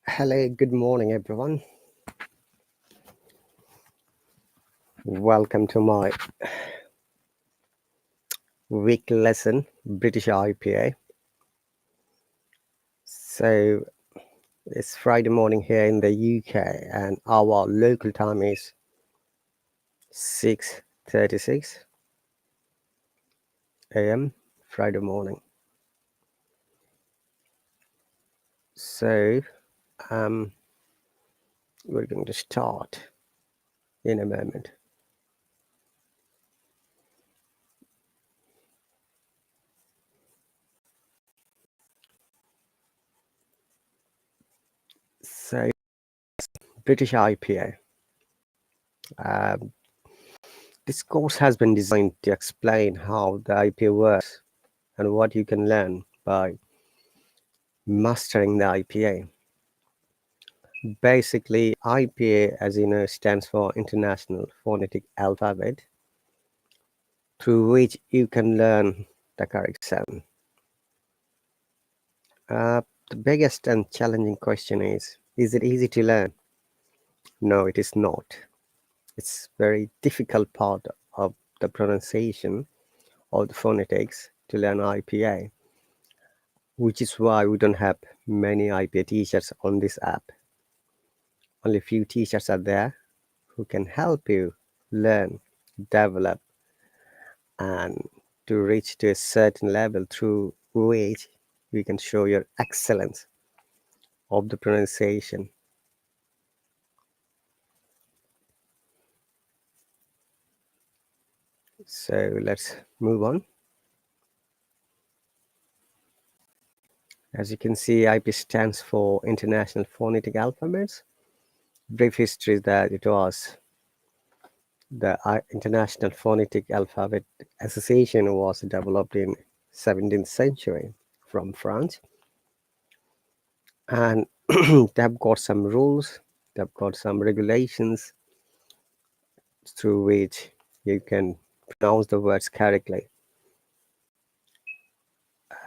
Hello, good morning, everyone. Welcome to my weekly lesson, British IPA. So it's Friday morning here in the UK, and our local time is 6:36 a.m. Friday morning. So we're going to start in a moment. So British IPA. This course has been designed to explain how the IPA works and what you can learn by mastering the IPA. Basically, IPA, as you know, stands for International Phonetic Alphabet, through which you can learn the correct sound. The biggest and challenging question is it easy to learn? No, it is not. It's very difficult part of the pronunciation of the phonetics to learn IPA, which is why we don't have many IPA teachers on this app. Only few teachers are there who can help you learn, develop, and to reach to a certain level through which you can show your excellence of the pronunciation. So let's move on. As you can see, IP stands for International Phonetic Alphabets. Brief history is that it was the International Phonetic Alphabet Association was developed in 17th century from France, and they've got some rules, they've got some regulations through which you can pronounce the words correctly.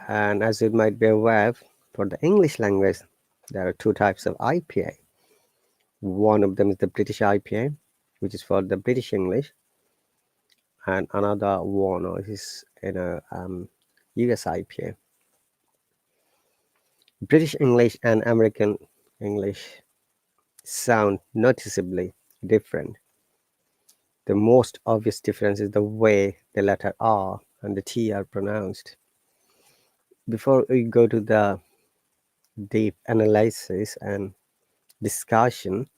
And as you might be aware, for the English language, there are two types of IPA. One of them is the British IPA, which is for the British English, and another one is US IPA. British English and American English sound noticeably different. The most obvious difference is the way the letter R and the T are pronounced. Before we go to the deep analysis and discussion,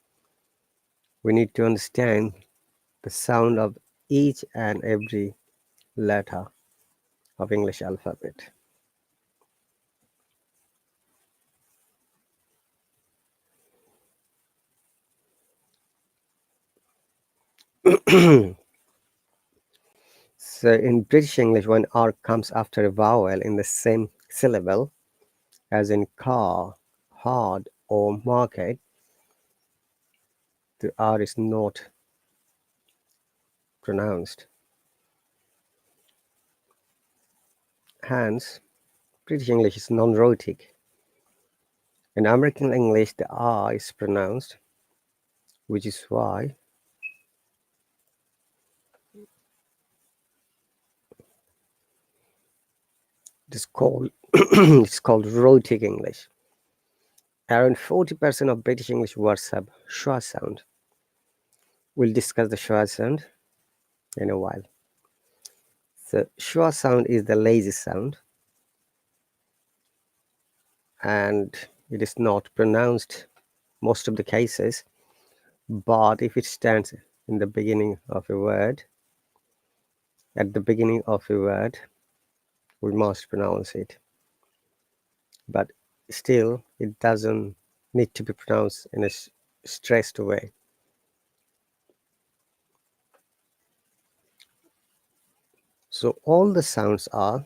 we need to understand the sound of each and every letter of English alphabet. So in British English, when R comes after a vowel in the same syllable, as in car, hard, or market, the R is not pronounced. Hence, British English is non-rhotic. In American English, the R is pronounced, which is why it's called it's called rhotic English. Around 40% of British English words have schwa sound. We'll discuss the schwa sound in a while. So schwa sound is the lazy sound, and it is not pronounced most of the cases, but if it stands in the beginning of a word, at the beginning of a word, we must pronounce it. But still, it doesn't need to be pronounced in a stressed way. So all the sounds are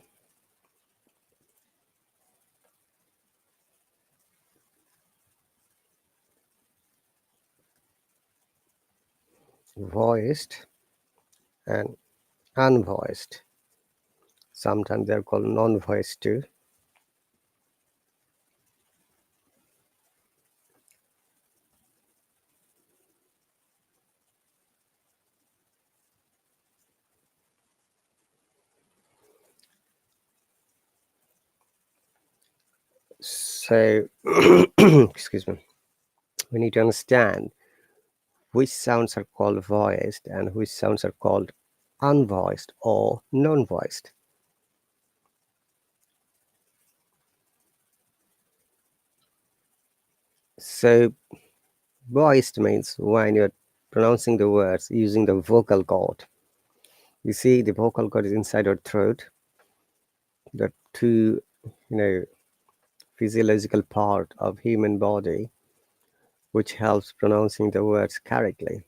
voiced and unvoiced. Sometimes they're called non-voiced too. So, excuse me, we need to understand which sounds are called voiced and which sounds are called unvoiced or non-voiced. So, voiced means when you're pronouncing the words using the vocal cord. You see, the vocal cord is inside your throat. The two, you know, physiological part of human body which helps pronouncing the words correctly.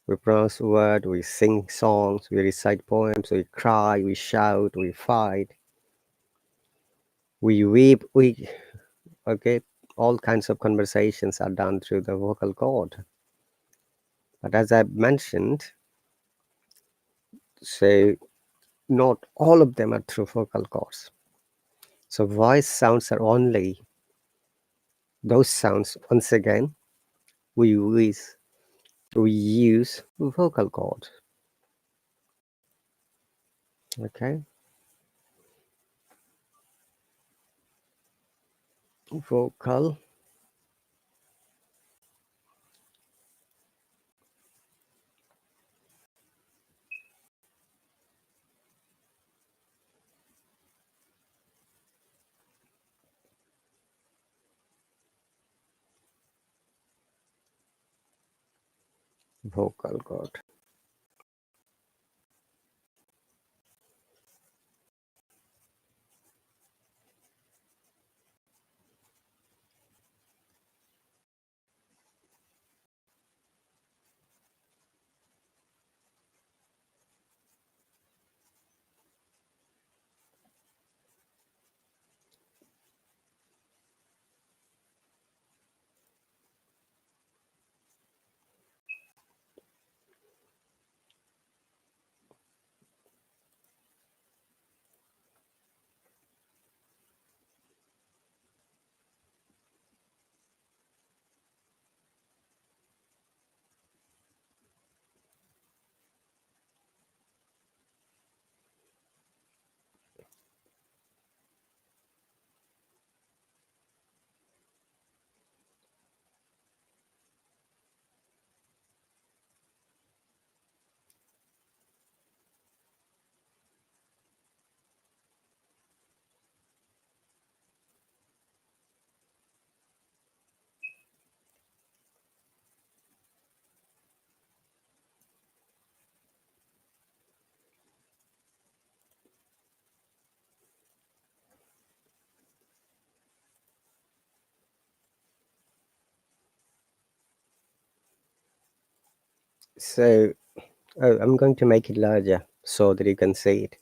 We pronounce words, we sing songs, we recite poems, we cry, we shout, we fight, we weep, we okay, all kinds of conversations are done through the vocal cord. But as I mentioned, so not all of them are through vocal cords. So voice sounds are only those sounds. Once again, we use vocal cord. Okay, vocal vocal cord. So I'm going to make it larger so that you can see it.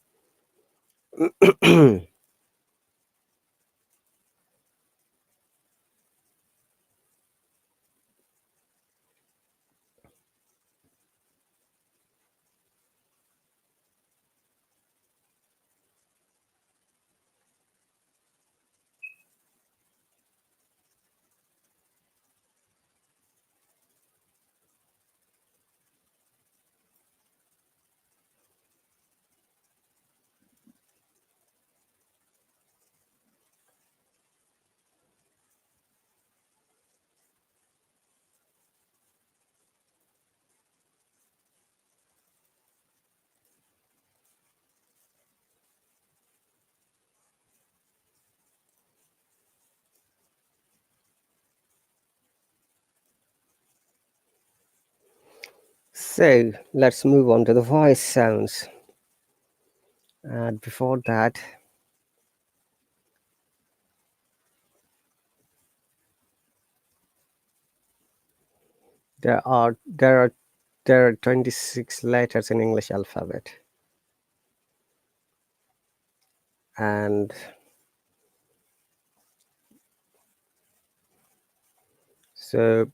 So let's move on to the voice sounds. And before that, there are 26 letters in English alphabet. And so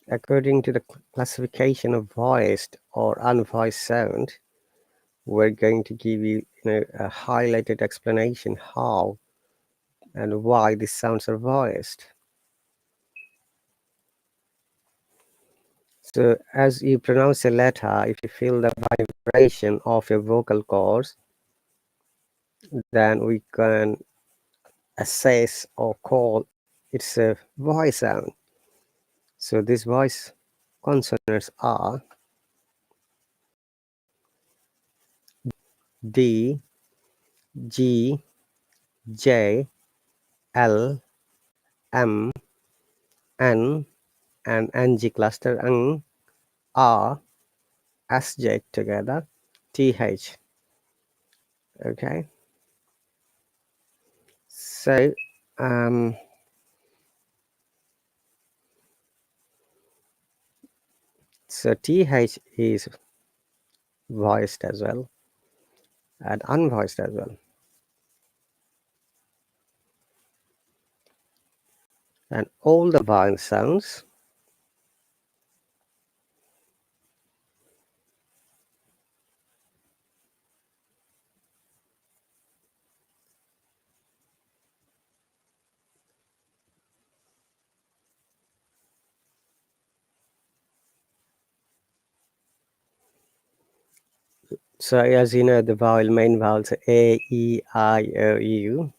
according to the classification of voiced or unvoiced sound, we're going to give you, a highlighted explanation how and why these sounds are voiced. So as you pronounce a letter, if you feel the vibration of your vocal cords, then we can assess or call it's a voice sound. So these voice consonants are D, G, J, L, M, N, and NG cluster N, R, SJ together, TH. Okay. So so TH is voiced as well and unvoiced as well. And all the vowel sounds so as you know, the main vowels A, E, I, O, U,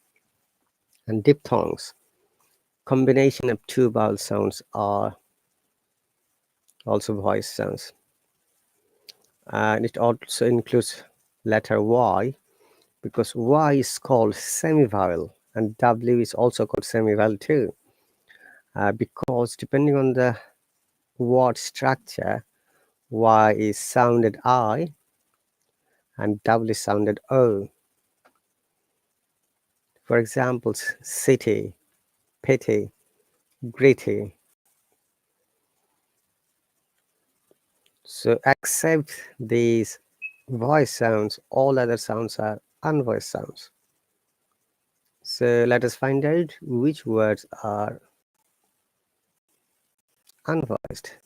and diphthongs. Combination of two vowel sounds are also voice sounds. And it also includes letter Y, because Y is called semivowel and W is also called semivowel too. Because depending on the word structure, Y is sounded I and W is sounded O. For example, city, pity, gritty. So except these voice sounds, all other sounds are unvoiced sounds. So let us find out which words are unvoiced.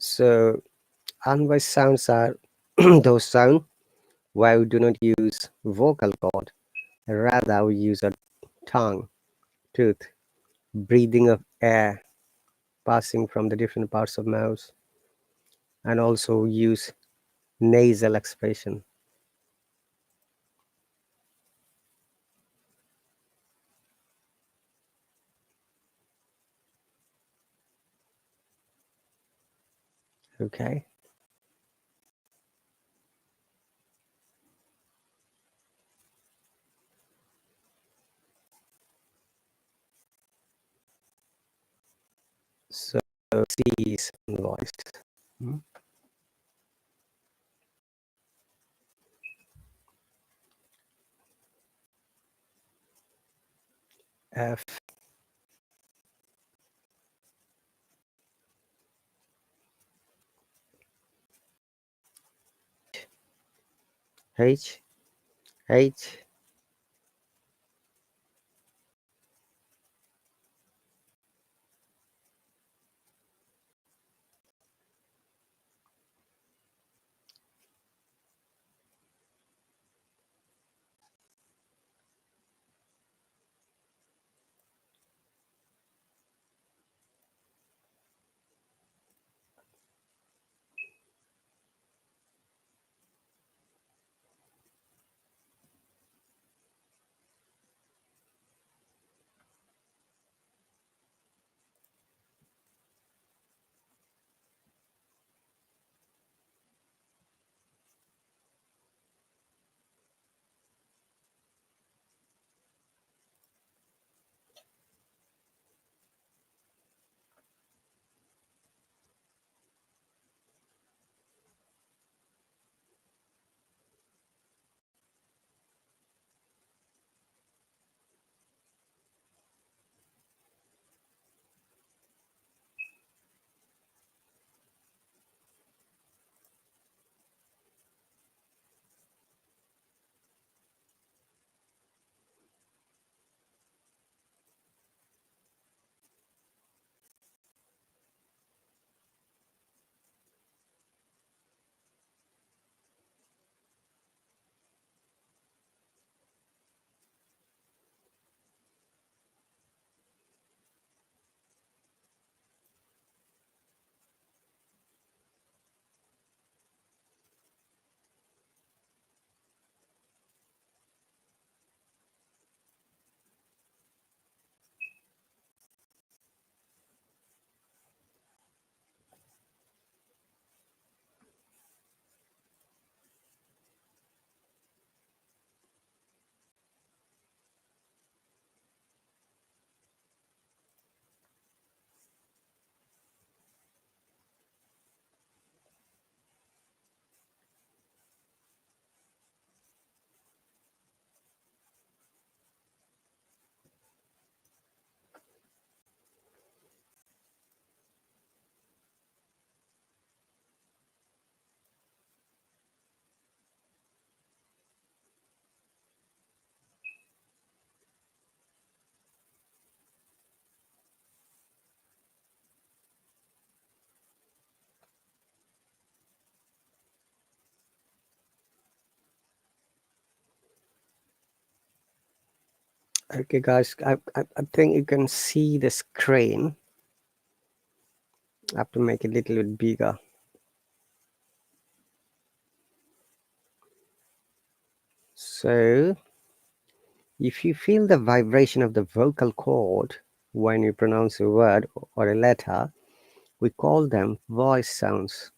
So unvoiced sounds are those sounds where we do not use vocal cord, rather we use our tongue, tooth, breathing of air passing from the different parts of mouth, and also use nasal expression. Okay. So C is unvoiced. Hmm. F, H, H, Okay, guys, I think you can see the screen. I have to make it a little bit bigger. So, if you feel the vibration of the vocal cord when you pronounce a word or a letter, we call them voice sounds.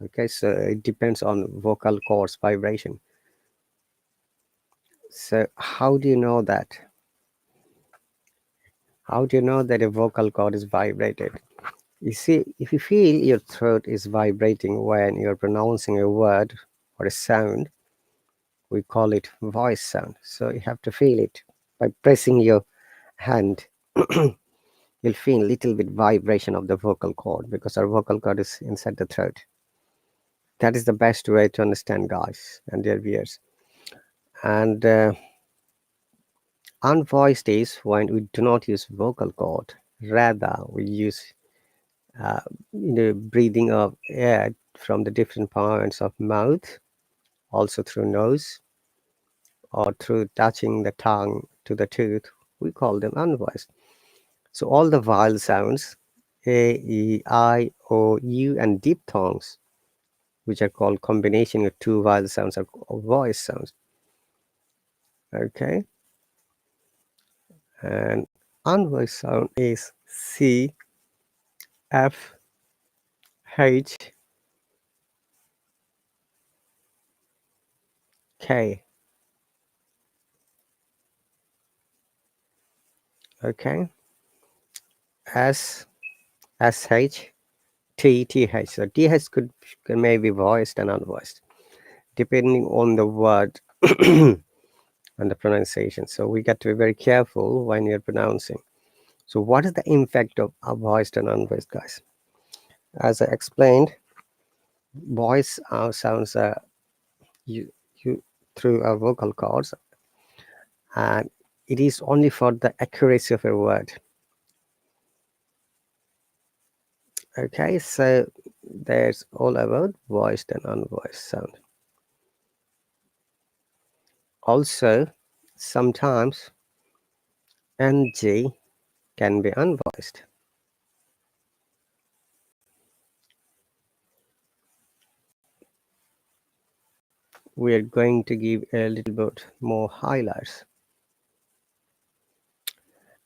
Okay, so it depends on vocal cords vibration. So, how do you know that? How do you know that a vocal cord is vibrated? You see, if you feel your throat is vibrating when you're pronouncing a word or a sound, we call it voice sound. So you have to feel it by pressing your hand. You'll feel a little bit vibration of the vocal cord because our vocal cord is inside the throat. That is the best way to understand, guys and their viewers. And unvoiced is when we do not use vocal cord. Rather, we use uh, breathing of air from the different parts of mouth, also through nose or through touching the tongue to the tooth. We call them unvoiced. So all the vowel sounds, A, E, I, O, U, and diphthongs, which are called combination of two vowel sounds or voice sounds. Okay, and unvoiced sound is C, F, H, K. Okay, S, SH, T, TH. So TH can maybe voiced and unvoiced, depending on the word and the pronunciation. So we got to be very careful when you're pronouncing. So what is the impact of voiced and unvoiced, guys? As I explained, voice sounds you, you through our vocal cords, and it is only for the accuracy of a word. Okay, so there's all about voiced and unvoiced sound. Also, sometimes NG can be unvoiced. We're going to give a little bit more highlights.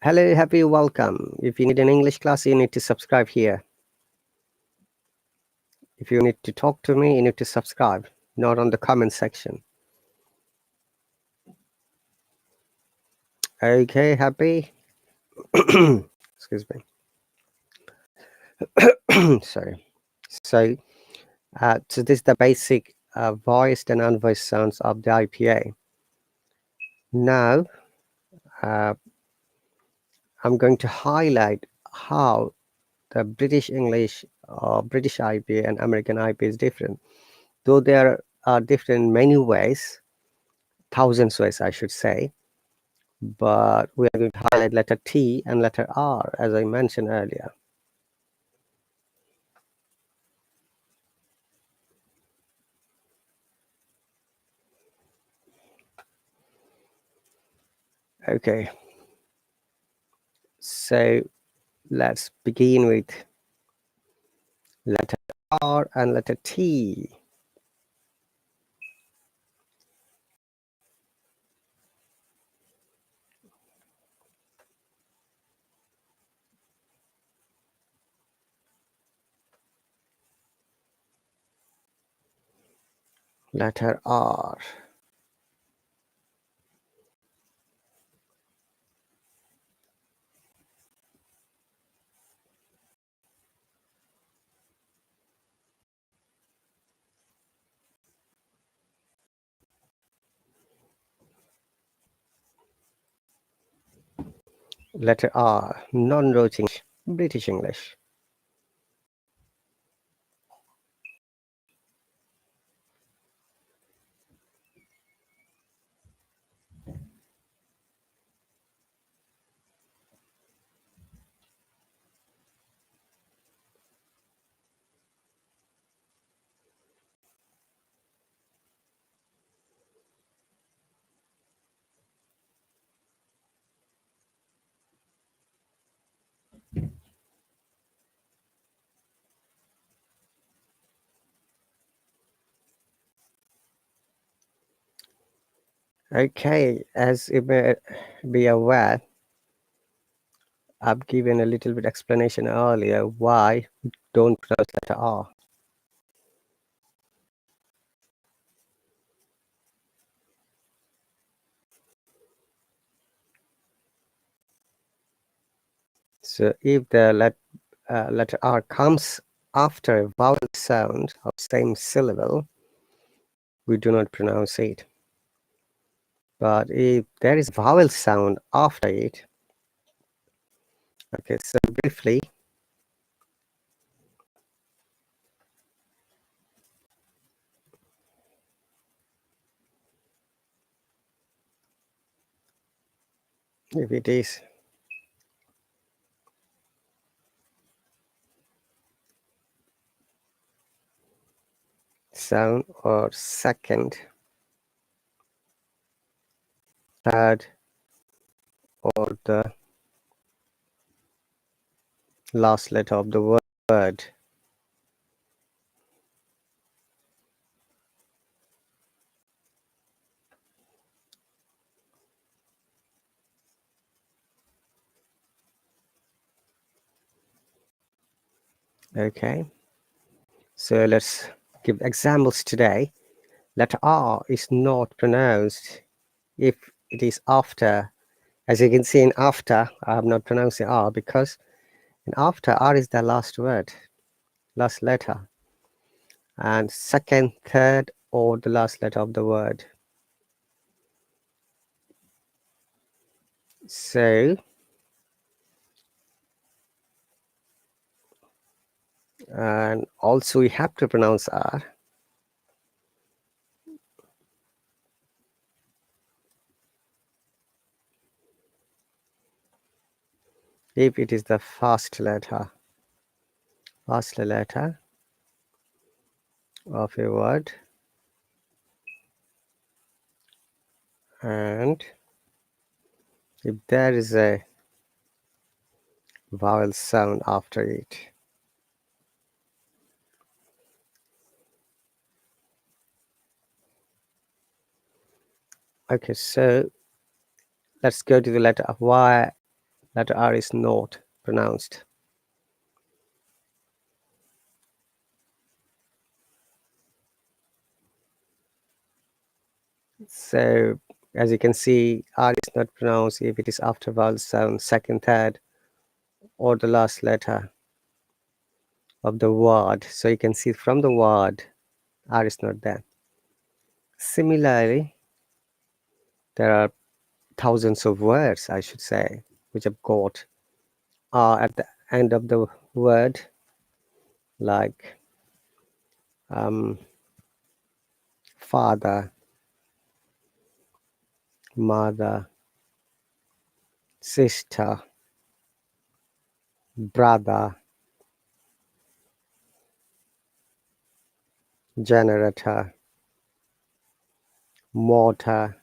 Hello, happy welcome. If you need an English class, you need to subscribe here. If you need to talk to me, you need to subscribe, not on the comment section. Okay, happy? Excuse me. Sorry. So this is the basic voiced and unvoiced sounds of the IPA. Now, uh, I'm going to highlight how the British English, British IPA and American IPA is different. Though there are different in many ways, thousands ways I should say, but we are going to highlight letter T and letter R as I mentioned earlier. Okay, so let's begin with letter R and letter T. Letter R. Letter R, non-rote English, British English. Okay, as you may be aware, I've given a little bit explanation earlier why we don't pronounce letter R. So if the letter R comes after a vowel sound of same syllable, we do not pronounce it. But if there is vowel sound after it, okay, so briefly, if it is sound or second, third, or the last letter of the word, okay. So let's give examples today. Letter R is not pronounced if it is after. As you can see in after, I have not pronounced the R because in after, R is the last word, last letter, and second, third, or the last letter of the word. So, and also we have to pronounce R if it is the first letter of a word, and if there is a vowel sound after it. Okay, so let's go to the letter of why letter R is not pronounced. So as you can see, R is not pronounced if it is after vowel sound, second, third, or the last letter of the word. So you can see from the word, R is not there. Similarly, there are thousands of words, I should say, which have got R at the end of the word, like father, mother, sister, brother, generator, mortar,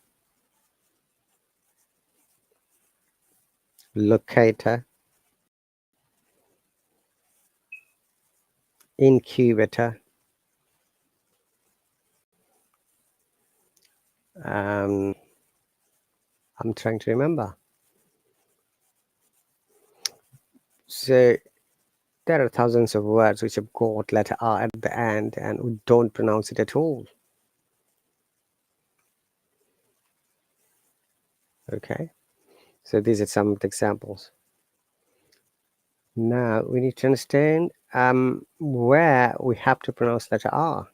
locator, incubator, I'm trying to remember. So there are thousands of words which have got letter R at the end and we don't pronounce it at all. Okay, so these are some of the examples. Now we need to understand where we have to pronounce letter R,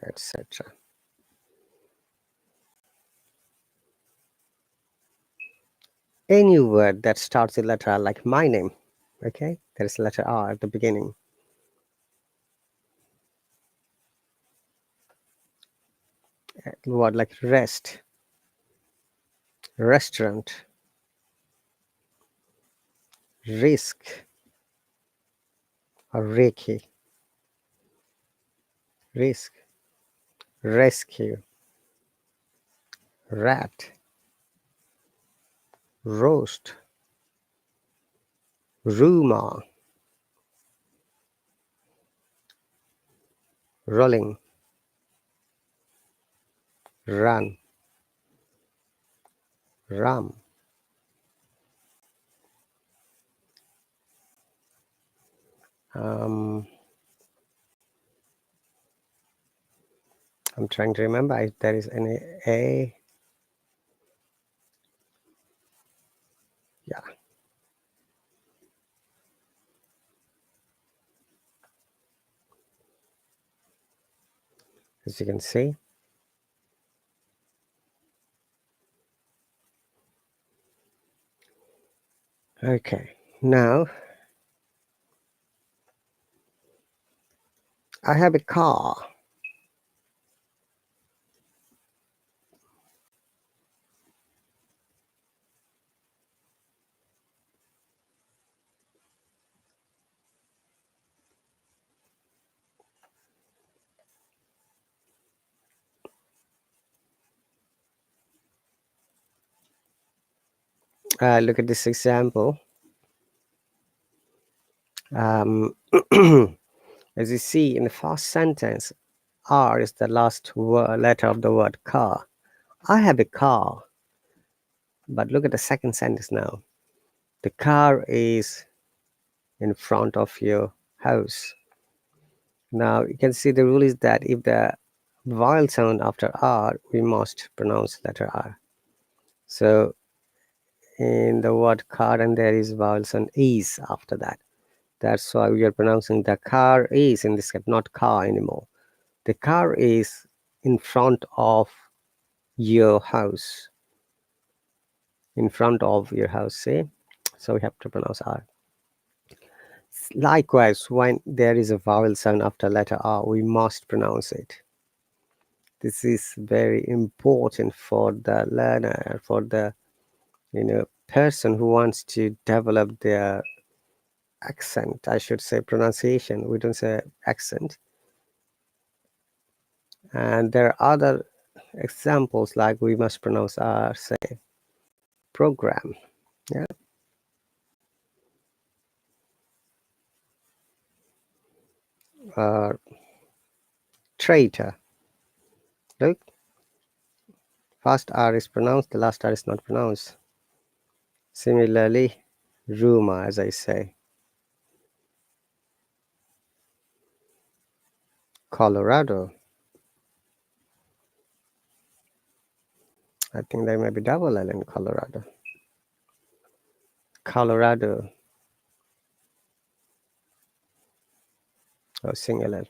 etc. Any word that starts with letter R, like my name, okay, there is letter R at the beginning. A word like rest, restaurant, risk, or reiki, risk, rescue, rat, roast, rumor, rolling, run, rum. I'm trying to remember if there is any A. Yeah, as you can see. Okay, now I have a car. Look at this example. As you see in the first sentence, R is the last letter of the word car. I have a car. But look at the second sentence now. The car is in front of your house. Now you can see the rule is that if the vowel sound after R, we must pronounce letter R. So in the word car, and there is vowel sound is after that. That's why we are pronouncing the car is in this case, not car anymore. The car is in front of your house. In front of your house, see? So we have to pronounce R. Likewise, when there is a vowel sound after letter R, we must pronounce it. This is very important for the learner, for the person who wants to develop their accent. I should say pronunciation. We don't say accent. And there are other examples like we must pronounce R, say program. Yeah. Traitor. Look, first R is pronounced, the last R is not pronounced. Similarly, rumor, as I say. Colorado. I think there may be double L in Colorado. Colorado. Or single L.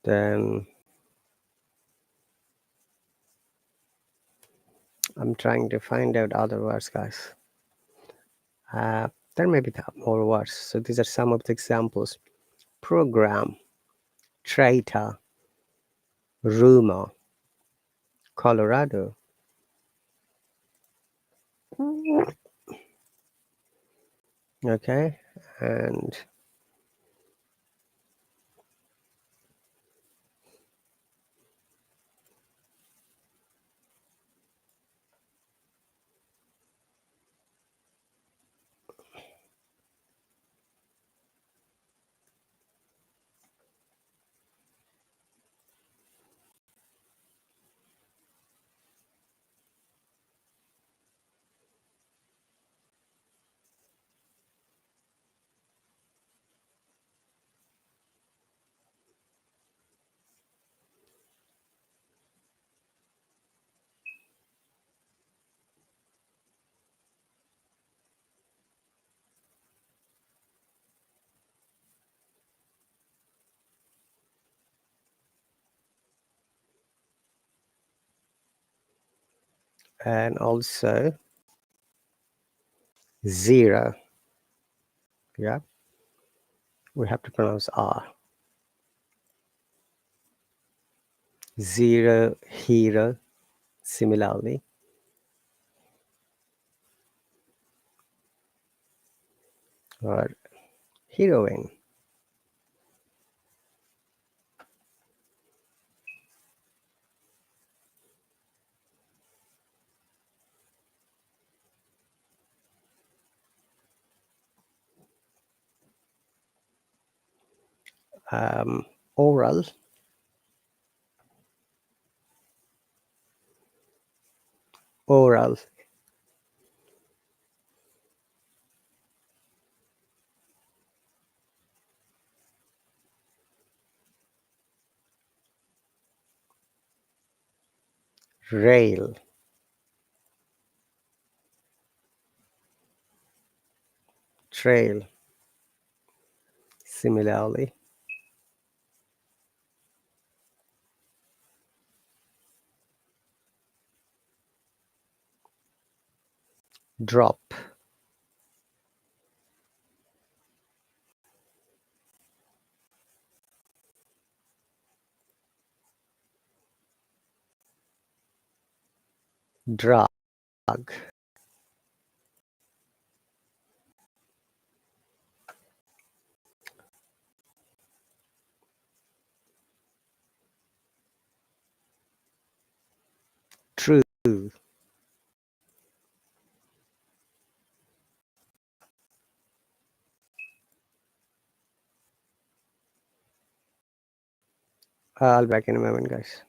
Then I'm trying to find out other words, guys. There may be more words. So these are some of the examples. Program, traitor, rumor, Colorado. Okay, and also zero. Yeah, we have to pronounce R. Zero, hero, similarly. Or heroine. Oral, oral, rail, trail. Similarly, drop, drug, true, I'll be back in a moment, guys.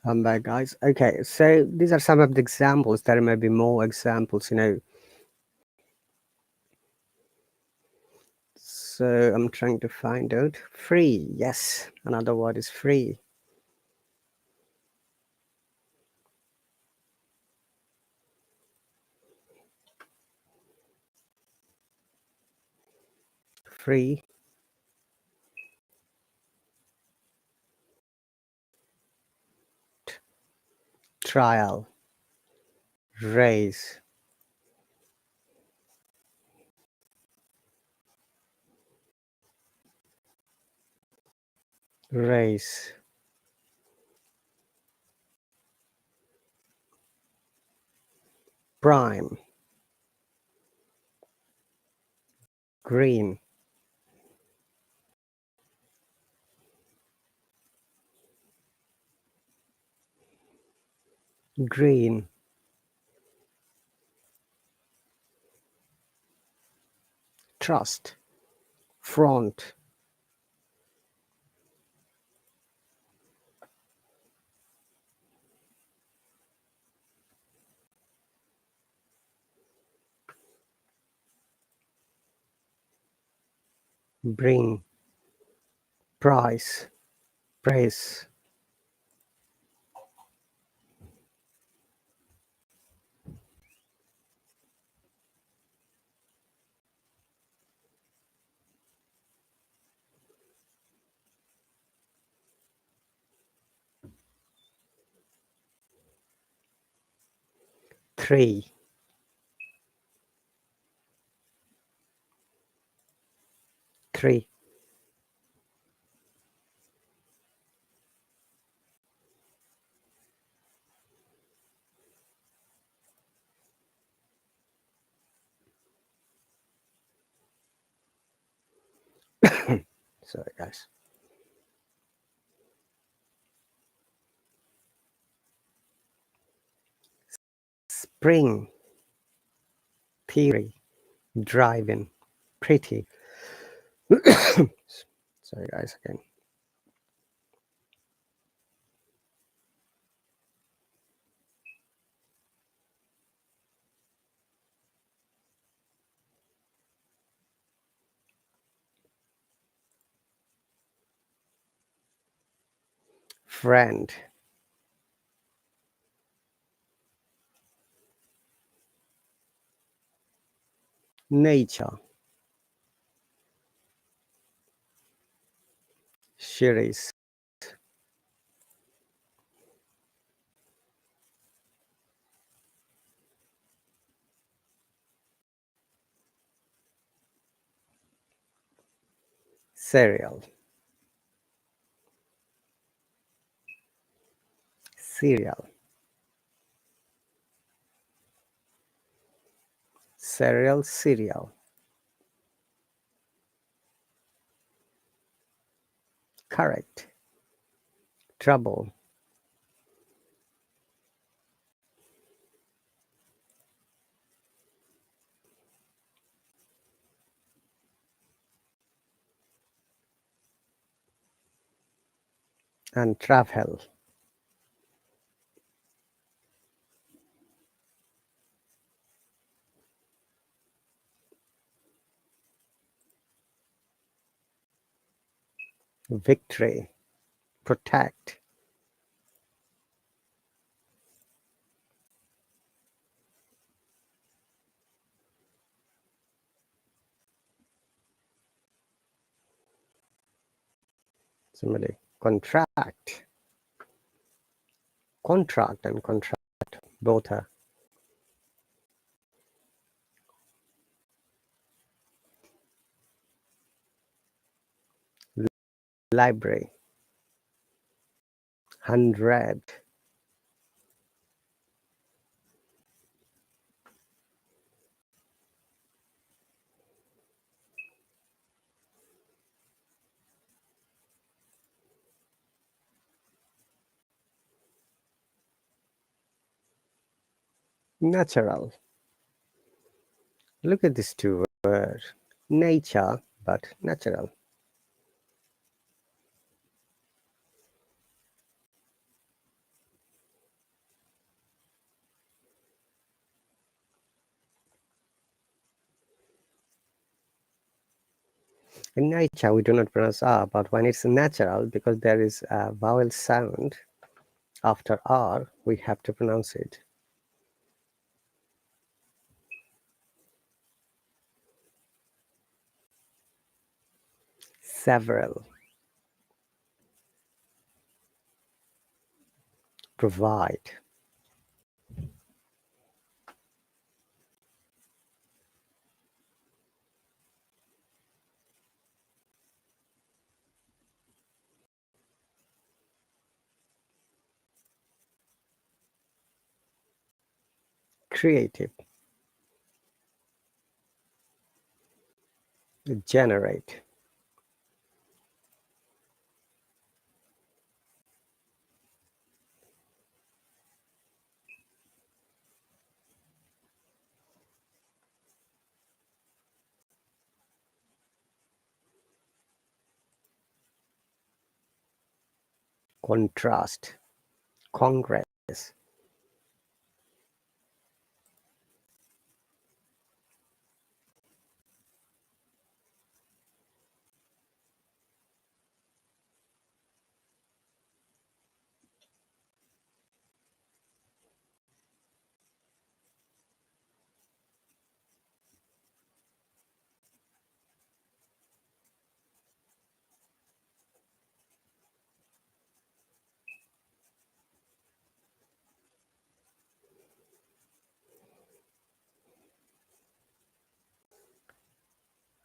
I'm back, guys. Okay, so these are some of the examples. There may be more examples, So I'm trying to find out. Free, yes. Another word is free. Free, trial, raise, raise, prime, green, green, trust, front, bring, price, praise, three, three, Sorry, guys. Spring, theory, driving, pretty. Sorry, guys, again. Friend, nature, series, cereal, cereal, cereal, cereal, correct, trouble, and travel, victory, protect, similarly, contract, contract and contract, both are library, 100, natural. Look at these two words, nature but natural. In nature, we do not pronounce R, but when it's natural, because there is a vowel sound after R, we have to pronounce it. Several, provide, creative, generate, contrast, congress,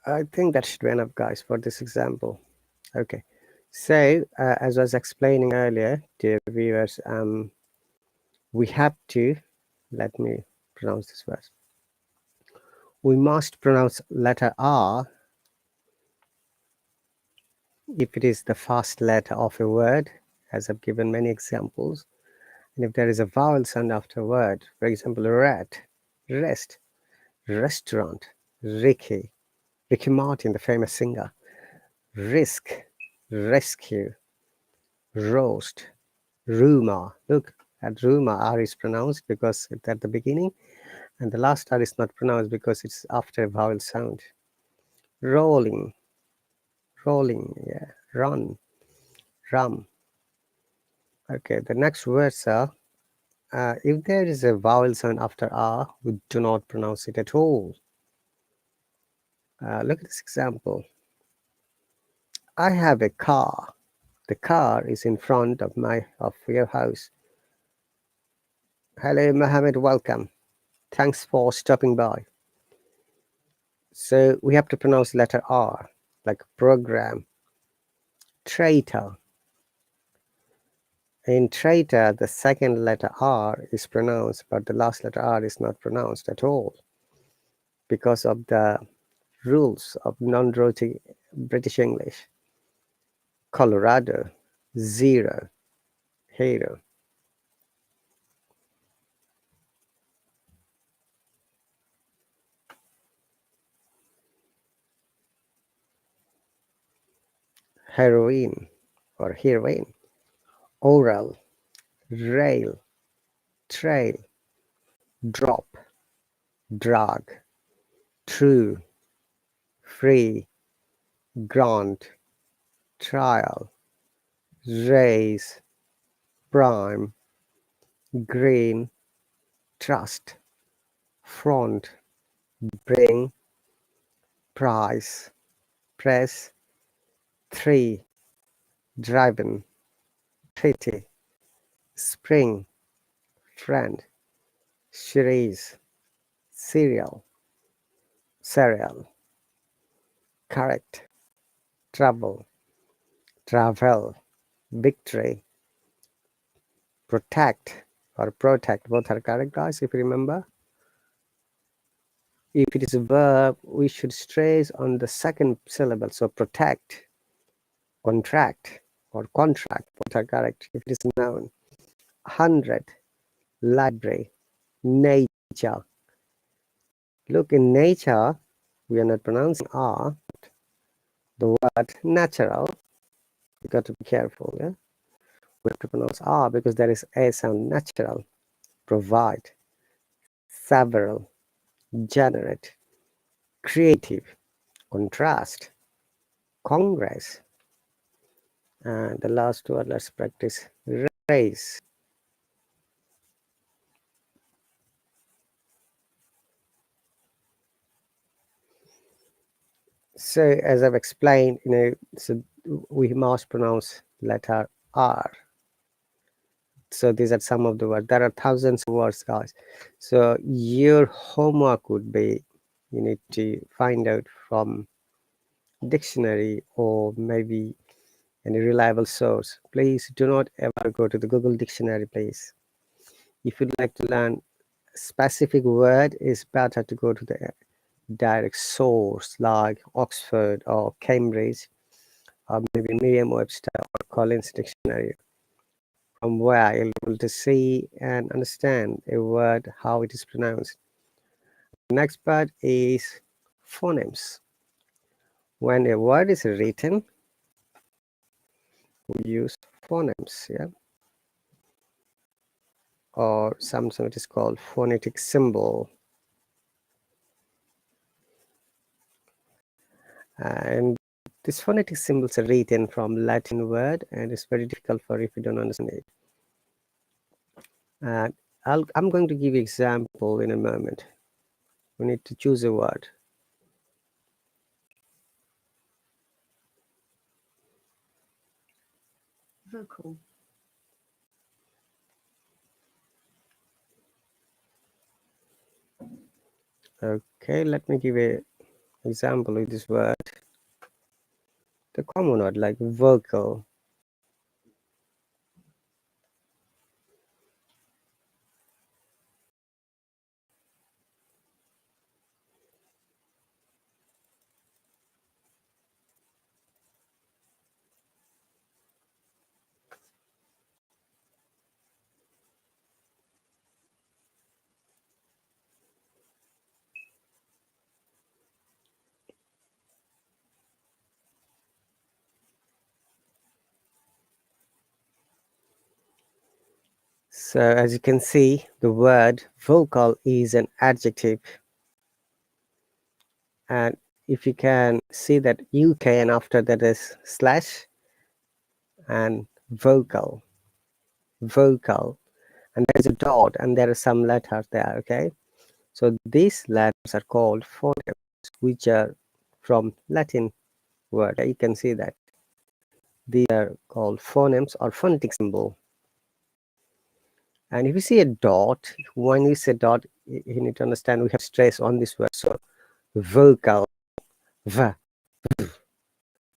I think that should be enough, guys, for this example. Okay, so as I was explaining earlier, dear viewers, we have to, let me pronounce this word. We must pronounce letter R if it is the first letter of a word, as I've given many examples, and if there is a vowel sound after a word, for example, rat, rest, restaurant, Ricky Martin, the famous singer, risk, rescue, roast, rumor. Look at rumor, R is pronounced because it's at the beginning, and the last R is not pronounced because it's after a vowel sound. Rolling, yeah, run, rum. Okay, the next words are, if there is a vowel sound after R, we do not pronounce it at all. Look at this example. I have a car. The car is in front of your house. Hello, Mohammed, welcome. Thanks for stopping by. So we have to pronounce letter R, like program, traitor. In traitor, the second letter R is pronounced, but the last letter R is not pronounced at all because of the rules of non-roti British English. Colorado, zero, hero. Heroine or heroine. Oral, rail, trail, drop, drag, true, free, grant, trial, raise, prime, green, trust, front, bring, price, press, three, driven, pretty, spring, friend, series, cereal, correct, trouble, travel, victory, protect or protect, both are correct, guys, if you remember. If it is a verb, we should stress on the second syllable, so protect, contract or contract, both are correct. If it is a noun, 100, library, nature. Look, in nature, we are not pronouncing R. The word natural, you got to be careful, yeah? We have to pronounce R because there is A sound, natural. Provide, several, generate, creative, contrast, congress. And the last word, let's practice, raise. So as I've explained, so we must pronounce letter R. So these are some of the words. There are thousands of words, guys. So your homework would be, you need to find out from dictionary or maybe any reliable source. Please do not ever go to the Google dictionary, please. If you'd like to learn a specific word, it's better to go to the direct source like Oxford or Cambridge or maybe Merriam-Webster or Collins Dictionary, from where you'll be able to see and understand a word, how it is pronounced. The next part is phonemes. When a word is written, we use phonemes, yeah, or sometimes it is called phonetic symbol. And these phonetic symbols are written from Latin word, and it's very difficult for if you don't understand it. And I'm going to give you example in a moment. We need to choose a word. Vocal. Okay, let me give a example with this word. The common word like vocal. So as you can see, the word vocal is an adjective, and if you can see that UK and after that is slash and vocal, and there is a dot and there are some letters there. Okay, so these letters are called phonemes, which are from Latin word. You can see that these are called phonemes or phonetic symbol. And if you see a dot, when we say dot, you need to understand we have stress on this word. So vocal, v.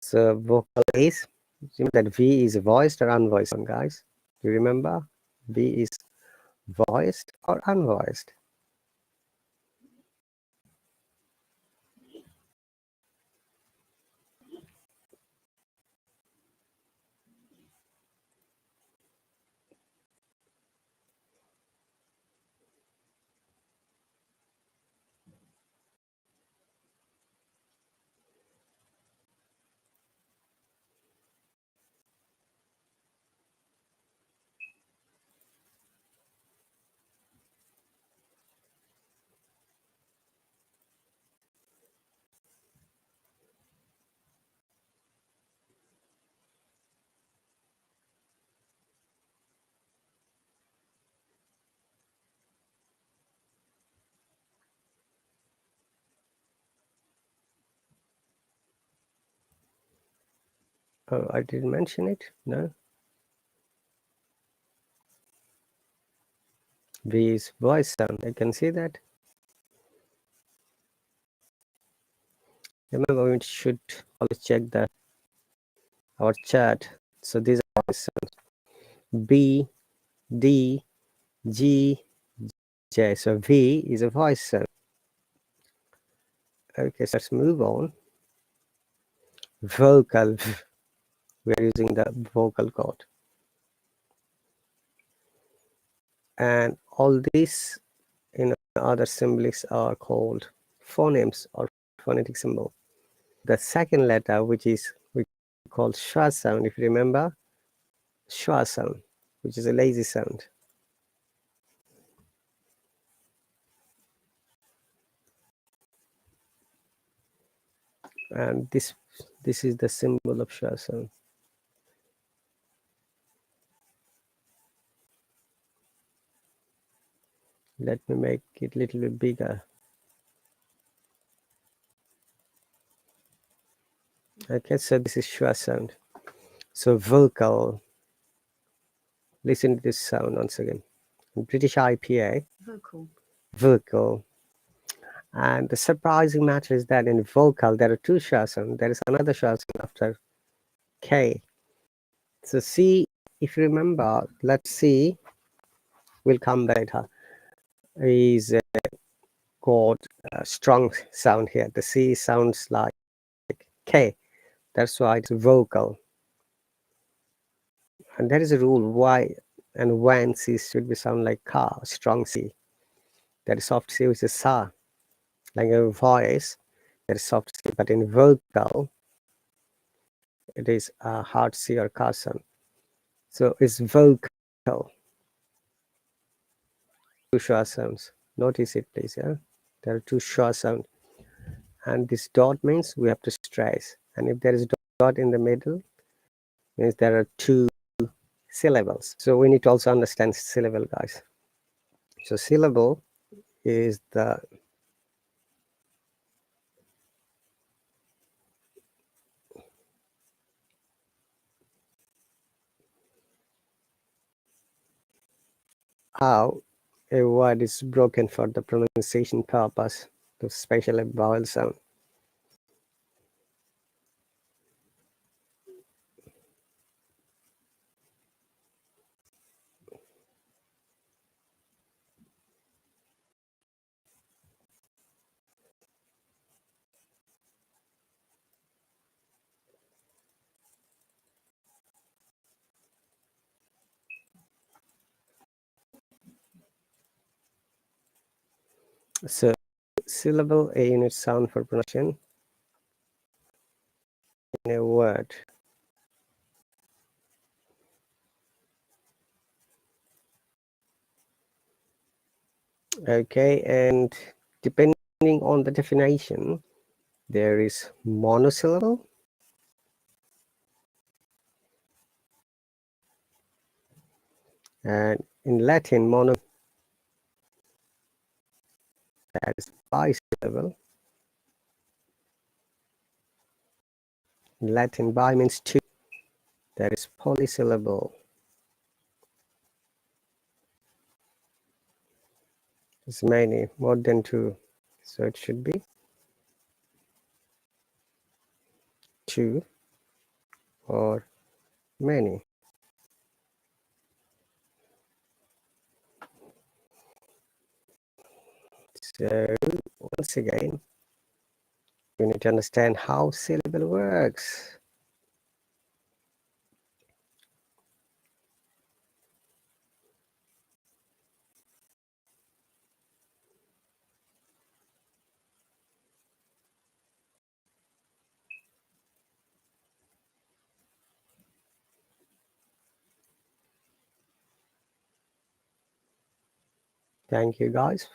So vocal is, that V is voiced or unvoiced, guys. Do you remember? V is voiced or unvoiced. Oh, I didn't mention it. No. V is voice sound. I can see that. Remember, we should always check our chat. So these are voice sounds. B, D, G, J. So V is a voice sound. Okay, so let's move on. Vocal. We are using the vocal cord. And all these other symbols are called phonemes or phonetic symbol. The second letter, which we call schwa sound, if you remember, schwa sound, which is a lazy sound. And this is the symbol of schwa sound. Let me make it a little bit bigger. Okay, so this is schwa sound. So vocal. Listen to this sound once again. British IPA. Vocal. Vocal. And the surprising matter is that in vocal there are two schwa sounds. There is another schwa sound after K. So C, if you remember, let's see, we'll come later, is called strong sound here. The C sounds like K. That's why it's vocal. And there is a rule why and when C should be sound like Ka, strong C. There is soft C, which is Sa. Like a voice, there is soft C, but in vocal, it is a hard C or Ka sound. So it's vocal. Two schwa sounds. Notice it, please. Yeah, there are two schwa sounds. And this dot means we have to stress, and if there is dot in the middle, means there are two syllables. So we need to also understand syllable, guys. So syllable is the how a word is broken for the pronunciation purpose, the special vowel sound. So syllable, a unit sound for pronunciation in a word. Okay, and depending on the definition, there is monosyllable, and in Latin, mono, that is bisyllable. In Latin, bi means two, that is polysyllable. There's many, more than two, so it should be two or many. So once again, you need to understand how syllable works. Thank you guys